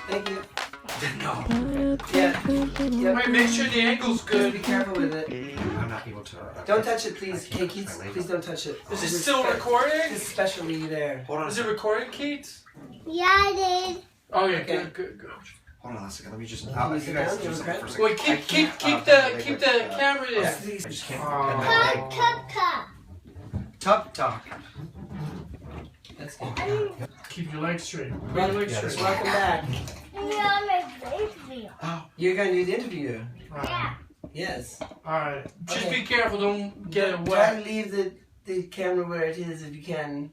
Thank you. No. Yeah. Wait, make sure the angle's good. Be careful with it. I'm not able to. Don't touch it, please. Hey, Keats, please don't touch it. Is it still recording? This is specially there. Hold on. Is it recording, Keats? Yeah, it is. Oh yeah, Okay. good. Hold on a second. Let me just. Can I'll you let sit you guys down? do You something okay? for a second. Wait, I keep can't, the camera there. I just can't. TubTalk. That's good. Keep your legs straight. Welcome back. You're going to do the interview. Yeah. Yes. Alright. Just Okay. be careful, don't get it Try to wet. leave the camera where it is if you can.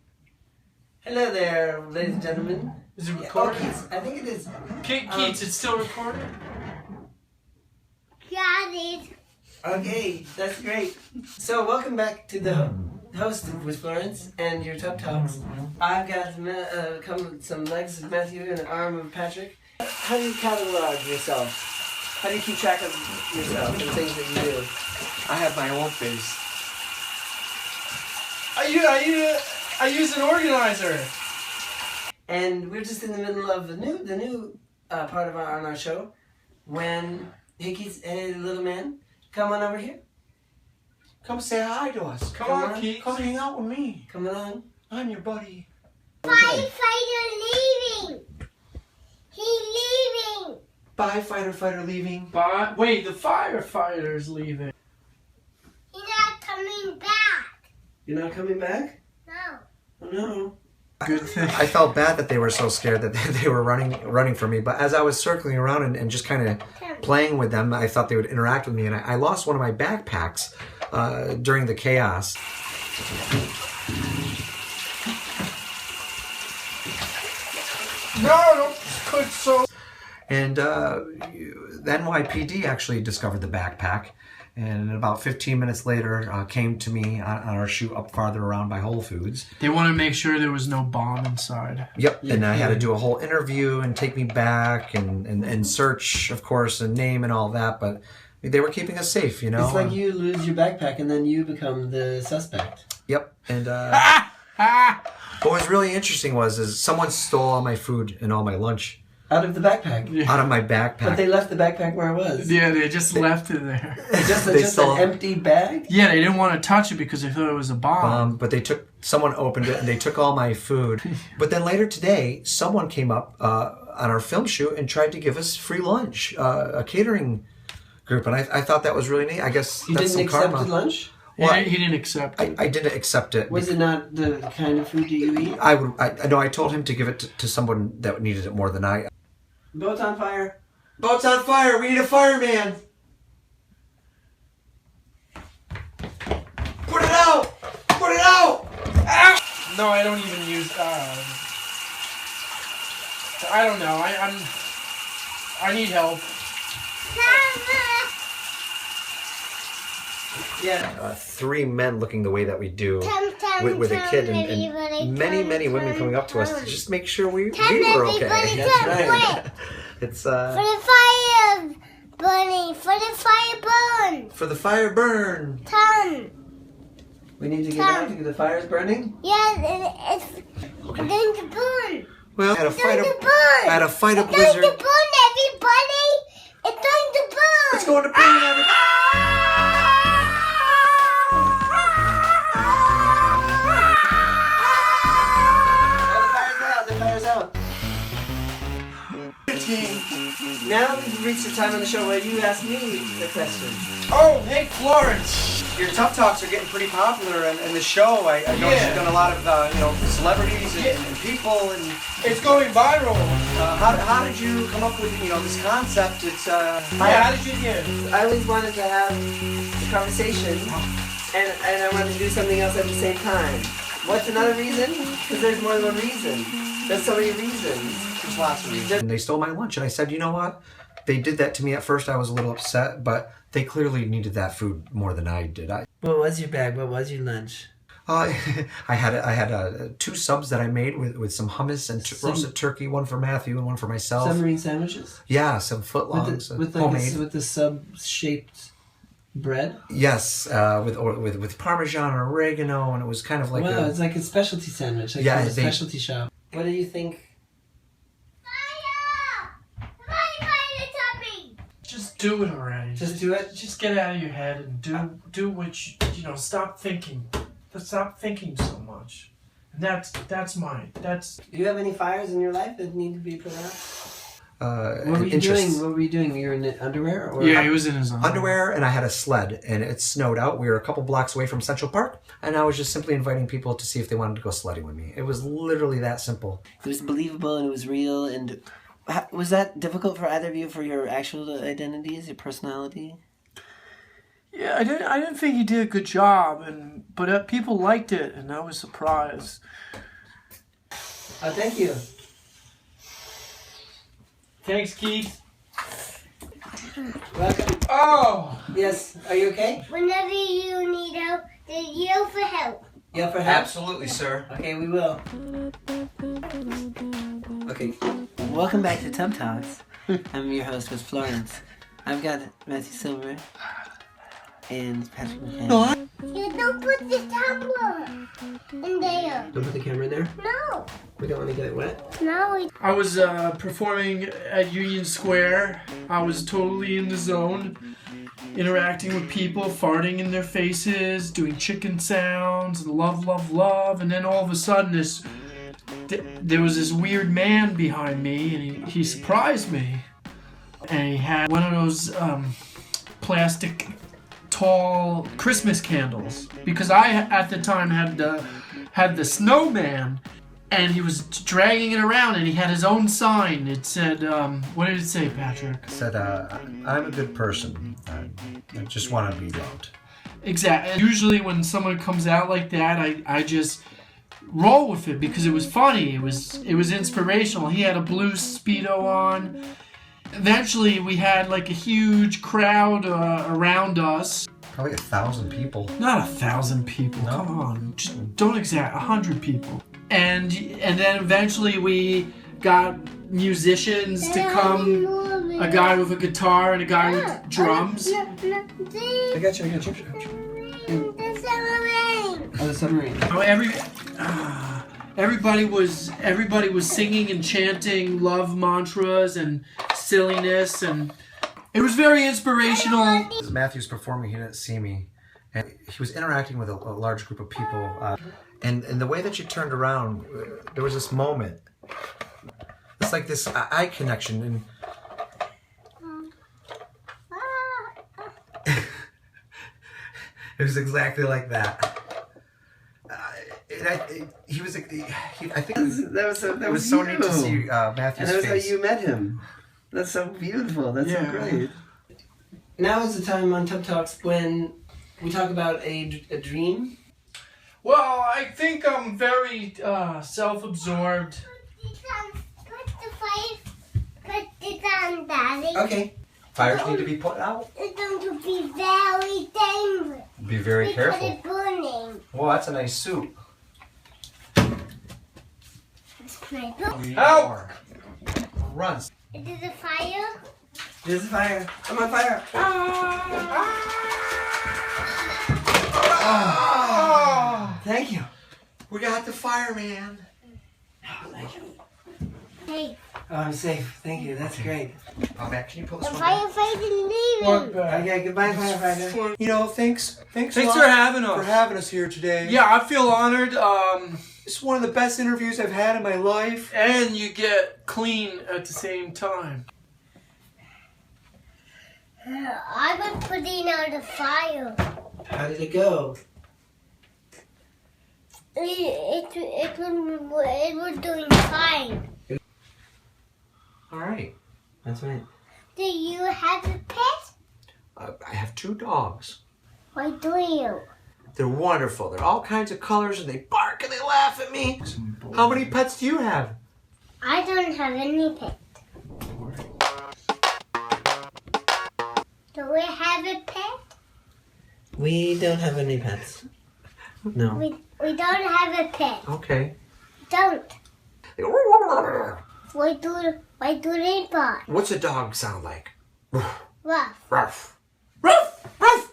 Hello there, ladies and gentlemen. Is it Yeah, recording? Keats, I think it is. Keats, it's still recording? Yeah, it is. Okay, that's great. So welcome back to the host with Florence and your TubTalks. I've got some legs of Matthew and an arm of Patrick. How do you catalog yourself? How do you keep track of yourself and things that you do? I have my own face. I use an organizer. And we're just in the middle of the new part of our show. When hey little man, come on over here. Come say hi to us. Come on, Keats. Come hang out with me. Come along. I'm your buddy. Firefighter leaving. He's leaving. Bye, fighter leaving. Wait, the firefighter's leaving. He's not coming back. You're not coming back? No. Oh no. Good thing. I felt bad that they were so scared that they were running from me. But as I was circling around and just kind of playing with them, I thought they would interact with me. And I lost one of my backpacks during the chaos. No, don't put so. And the NYPD actually discovered the backpack. And about 15 minutes later, came to me on our shoot up farther around by Whole Foods. They want to make sure there was no bomb inside. Yep, and I had to do a whole interview and take me back and search, of course, and name and all that. But they were keeping us safe, you know. It's like you lose your backpack and then you become the suspect. Yep, and what was really interesting is someone stole all my food and all my lunch Out of the backpack. out of my backpack. But they left the backpack where it was. Yeah, they just left it there. Just They an stole- empty bag? Yeah, they didn't want to touch it because they thought it was a bomb. But someone opened it and they took all my food. But then later today, someone came up on our film shoot and tried to give us free lunch, a catering group. And I thought that was really neat. I guess You that's didn't some accept karma. the lunch? Well, he didn't accept it. I didn't accept it. Was it not the kind of food that you eat? I told him to give it to someone that needed it more than I. Boat's on fire. Boat's on fire. We need a fireman. Put it out. Put it out. Ah! No, I don't even use. I don't know. I need help. Yeah. Three men looking the way that we do with a kid and many women coming up to us to just make sure we were okay. That's right. It's For the fire burning. For the fire burn. for the fire burn. Tom. We need to get out because the fire's burning. Yeah, it's going to burn. Well, I had a It's going to burn. I had a fight a It's going blizzard. to burn, everybody. It's going to burn. It's going to burn everybody. The fire's out. Now we've reached the time on the show where you ask me the question. Oh, hey, Florence. Your TubTalks are getting pretty popular, and the show, I know you've done a lot of celebrities and people, and It's going viral. how did you come up with this concept? It's How did you get it? I always wanted to have a conversation, and I wanted to do something else at the same time. What's another reason? Because there's more than one reason. There's so many reasons. There's lots of reasons. And they stole my lunch, and I said, you know what? They did that to me at first. I was a little upset, but they clearly needed that food more than I did. What was your bag? What was your lunch? I had 2 subs that I made with some hummus and roasted turkey, one for Matthew and one for myself. Submarine sandwiches? Yeah, some footlongs, With homemade. the sub-shaped bread? Yes, with Parmesan or oregano, and it was kind of like Wow, it's like a specialty sandwich, like Yeah, from a they- specialty shop. What do you think? Just do it already. Just do it? Just get out of your head and do what you know. Stop thinking. Stop thinking so much. And that's Do you have any fires in your life that need to be put out? What were you interests. doing? What were you doing? You were in underwear? Or? Yeah, he was in his Underwear, and I had a sled, and it snowed out. We were a couple blocks away from Central Park, and I was just simply inviting people to see if they wanted to go sledding with me. It was literally that simple. It was believable and it was real. And was that difficult for either of you for your actual identities, your personality? Yeah, I didn't think he did a good job, but people liked it, and I was surprised. Oh, thank you. Thanks, Keith. Welcome. Oh! Yes, are you okay? Whenever you need help, then yell for help. Yeah, for help? Absolutely, sir. Okay, we will. Okay. Welcome back to TubTalks. I'm your host with Florence. I've got Matthew Silver and Patrick McCann. You don't put the tablet in there. Don't put the camera in there. No. We don't want to get it wet. No. I was performing at Union Square. I was totally in the zone, interacting with people, farting in their faces, doing chicken sounds, and love, love, love. And then all of a sudden, there was this weird man behind me, and he surprised me. And he had one of those plastic tall Christmas candles, because I at the time had the snowman, and he was dragging it around, and he had his own sign. It said, what did it say, Patrick? It said, I'm a good person. I just want to be loved. Exactly. Usually when someone comes out like that, I just roll with it because it was funny. It was inspirational. He had a blue Speedo on. Eventually, we had like a huge crowd around us. Probably 1,000 people. Not 1,000 people. No. Come on, just don't exact 100 people. And then eventually we got musicians to come. A guy with a guitar and a guy with drums. I got you. The submarine. Oh, the submarine. Oh, everybody was singing and chanting love mantras and silliness, and it was very inspirational. As Matthew's performing, he didn't see me. And he was interacting with a large group of people. And the way that you turned around, there was this moment. It's like this eye connection. And it was exactly like that. I think it was so neat to see Matthew's And that's how face. you met him. That's so beautiful. That's so Yeah. great. Now is the time on TubTalks when we talk about a dream. Well, I think I'm very self-absorbed. Put it on, Daddy. Okay. Fires need to be put out. It's going to be very dangerous. Be very Because careful. it's burning. Well, that's a nice suit. It's my book. Help! Run. Is it a fire? There's a fire. I'm on fire. Thank you. We got the fireman. Oh, thank you. Hey, Oh, I'm safe. Thank you. That's great. Oh, Matt, can you pull the this one back? firefighter's leaving. Okay, goodbye, firefighter. You know, thanks Thanks a lot for having us. for having us here today. Yeah, I feel honored. It's one of the best interviews I've had in my life. And you get clean at the same time. I was putting out the fire. How did it go? It was doing fine. All right. That's right. Do you have a pet? I have 2 dogs. Why do you? They're wonderful. They're all kinds of colors, and they bark and they laugh at me. How many pets do you have? I don't have any pet. Do we have a pet? We don't have any pets. No. We don't have a pet. Okay. Don't. Why do they bark? What's a dog sound like? Rough. Ruff. Ruff. Ruff.